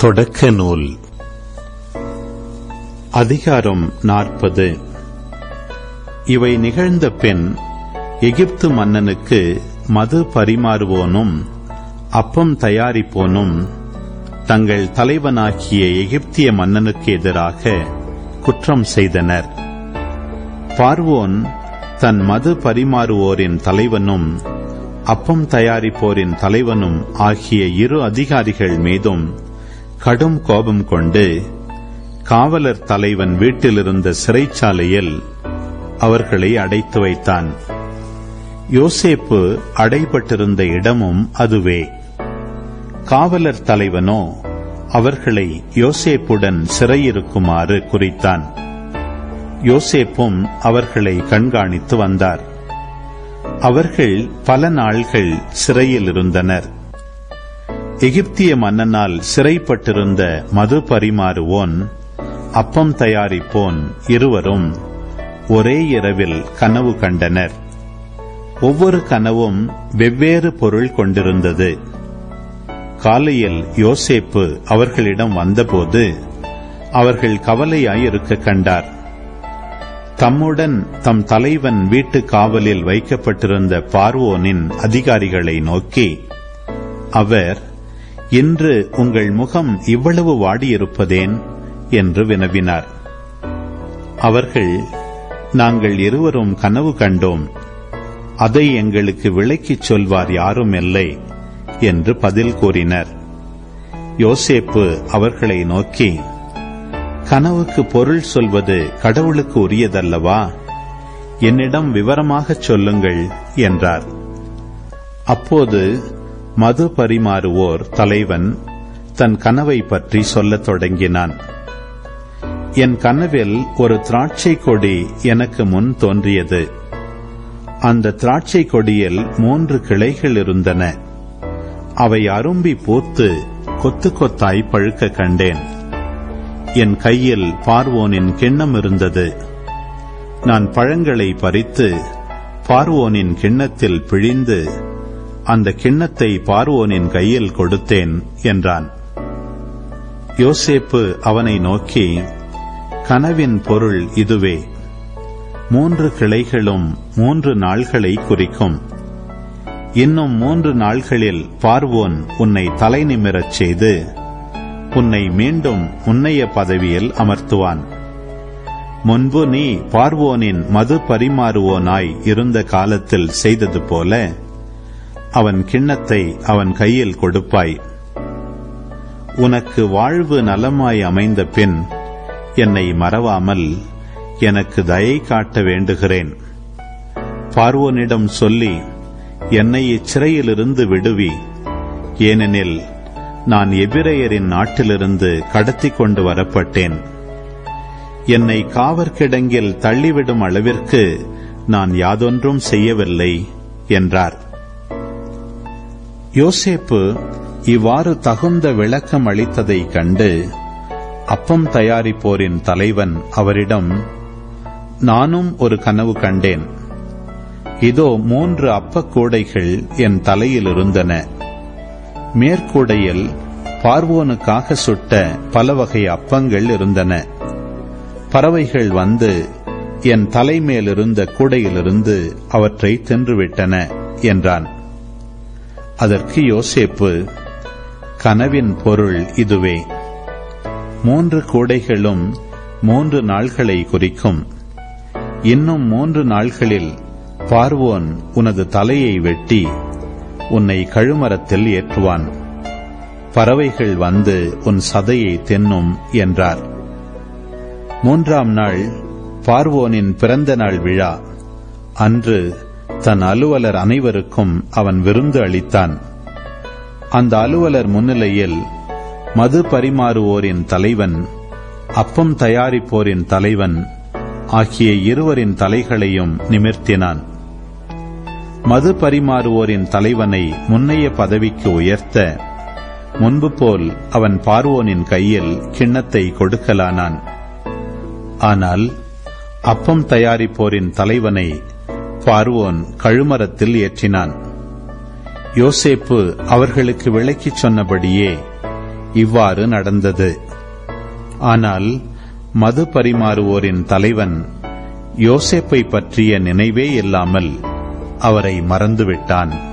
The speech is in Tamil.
தொடக்க நூல் அதிகாரம் 40. இவை நிகழ்ந்த பின் எகிப்து மன்னனுக்கு மது பரிமாறுவோனும் அப்பம் தயாரிப்போனும் தங்கள் தலைவனாகிய எகிப்திய மன்னனுக்கு எதிராக குற்றம் செய்தனர். பார்வோன் தன் மது பரிமாறுவோரின் தலைவனும் அப்பம் தயாரிப்போரின் தலைவனும் ஆகிய இரு அதிகாரிகள் மீதும் கடும் கோபம் கொண்டு காவலர் தலைவன் வீட்டிலிருந்த சிறைச்சாலையில் அவர்களை அடைத்து வைத்தான். யோசேப்பு அடைபட்டிருந்த இடமும் அதுவே. காவலர் தலைவனோ அவர்களை யோசேப்புடன் சிறையிருக்குமாறு குறித்தான். யோசேப்பும் அவர்களை கண்காணித்து வந்தார். அவர்கள் பல நாள்கள் சிறையில் இருந்தனர். எகிப்திய மன்னனால் சிறைப்பட்டிருந்த மது பரிமாறுவோன் அப்பம் தயாரிப்போன் இருவரும் ஒரே இரவில் கனவு கண்டனர். ஒவ்வொரு கனவும் வெவ்வேறு பொருள் கொண்டிருந்தது. காலையில் யோசேப்பு அவர்களிடம் வந்தபோது அவர்கள் கவலையாயிருக்க கண்டார். தம்முடன் தம் தலைவன் வீட்டு காவலில் வைக்கப்பட்டிருந்த பார்வோனின் அதிகாரிகளை நோக்கி, அவர், இன்று உங்கள் முகம் இவ்வளவு வாடியிருப்பதேன் என்று வினவினார். அவர்கள், நாங்கள் இருவரும் கனவு கண்டோம், அதை எங்களுக்கு விளக்கிச் சொல்வார் யாரும் இல்லை என்று பதில் கூறினர். யோசேப்பு அவர்களை நோக்கி, கனவுக்கு பொருள் சொல்வது கடவுளுக்கு உரியதல்லவா? என்னிடம் விவரமாகச் சொல்லுங்கள் என்றார். அப்போது மது பரிமாறுவோர் தலைவன் தன் கனவை பற்றி சொல்லத் தொடங்கினான். என் கனவில் ஒரு திராட்சை கொடி எனக்கு முன் தோன்றியது. அந்த திராட்சை கொடியில் 3 கிளைகள் இருந்தன. அவை அரும்பி பூத்து கொத்து கொத்தாய் பழுக்க கண்டேன். என் கையில் பார்வோனின் கிண்ணம் இருந்தது. நான் பழங்களை பறித்து பார்வோனின் கிண்ணத்தில் பிழிந்து அந்த கிண்ணத்தை பார்வோனின் கையில் கொடுத்தேன் என்றான். யோசேப்பு அவனை நோக்கி, கனவின் பொருள் இதுவே. 3 கிளைகளும் 3 நாள்களை குறிக்கும். இன்னும் 3 நாள்களில் பார்வோன் உன்னை தலை நிமிரச் செய்து உன்னை மீண்டும் முன்னைய பதவியில் அமர்த்துவான். முன்பு நீ பார்வோனின் மது பரிமாறுவோனாய் இருந்த காலத்தில் செய்தது போல அவன் கிண்ணத்தை அவன் கையில் கொடுப்பாய். உனக்கு வாழ்வு நலமாய் அமைந்த பின் என்னை மறவாமல் எனக்கு தயை காட்ட வேண்டுகிறேன். பார்வோனிடம் சொல்லி என்னை இச்சிறையிலிருந்து விடுவி, ஏனெனில் நான் எபிரெயரின் நாட்டிலிருந்து கடத்தி கொண்டு வரப்பட்டேன். என்னை காவற்கிடங்கில் தள்ளிவிடும் அளவிற்கு நான் யாதொன்றும் செய்யவில்லை என்றார். யோசேப்பு இவ்வாறு தகுந்த விளக்கம் அளித்ததைக் கண்டு அப்பம் தயாரிப்போரின் தலைவன் அவரிடம், நானும் ஒரு கனவு கண்டேன். இதோ 3 அப்பக்கூடைகள் என் தலையில் இருந்தன. மேற்கூடையில் பார்வோனுக்காக சுட்ட பல வகை அப்பங்கள் இருந்தன. பறவைகள் வந்து என் தலைமேலிருந்த கூடையிலிருந்து அவற்றை தின்றுவிட்டன என்றான். அதற்கு யோசேப்பு, கனவின் பொருள் இதுவே. 3 கூடைகளும் 3 நாள்களை குறிக்கும். இன்னும் 3 நாள்களில் பார்வோன் உனது தலையை வெட்டி உன்னை கழுமரத்தில் ஏற்றுவான். பறவைகள் வந்து உன் சதையை தின்னும் என்றார். 3ஆம் நாள் பார்வோனின் பிறந்த நாள் விழா. அன்று தன் அலுவலர் அனைவருக்கும் அவன் விருந்து அளித்தான். அந்த அலுவலர் முன்னிலையில் மது பரிமாறுவோரின் தலைவன் அப்பம் தயாரிப்போரின் தலைவன் ஆகிய இருவரின் தலைகளையும் நிமிர்த்தினான். மது பரிமாறுவோரின் தலைவனை முன்னைய பதவிக்கு உயர்த்த முன்பு போல் அவன் பார்வோனின் கையில் கிண்ணத்தை கொடுக்கலானான். ஆனால் அப்பம் தயாரிப்போரின் தலைவனை பார்வோன் கழுமரத்தில் ஏற்றினான். யோசேப்பு அவர்களுக்கு விளக்கிச் சொன்னபடியே இவ்வாறு நடந்தது. ஆனால் மது பரிமாறுவோரின் தலைவன் யோசேப்பை பற்றிய நினைவே இல்லாமல் அவரை மறந்துவிட்டான்.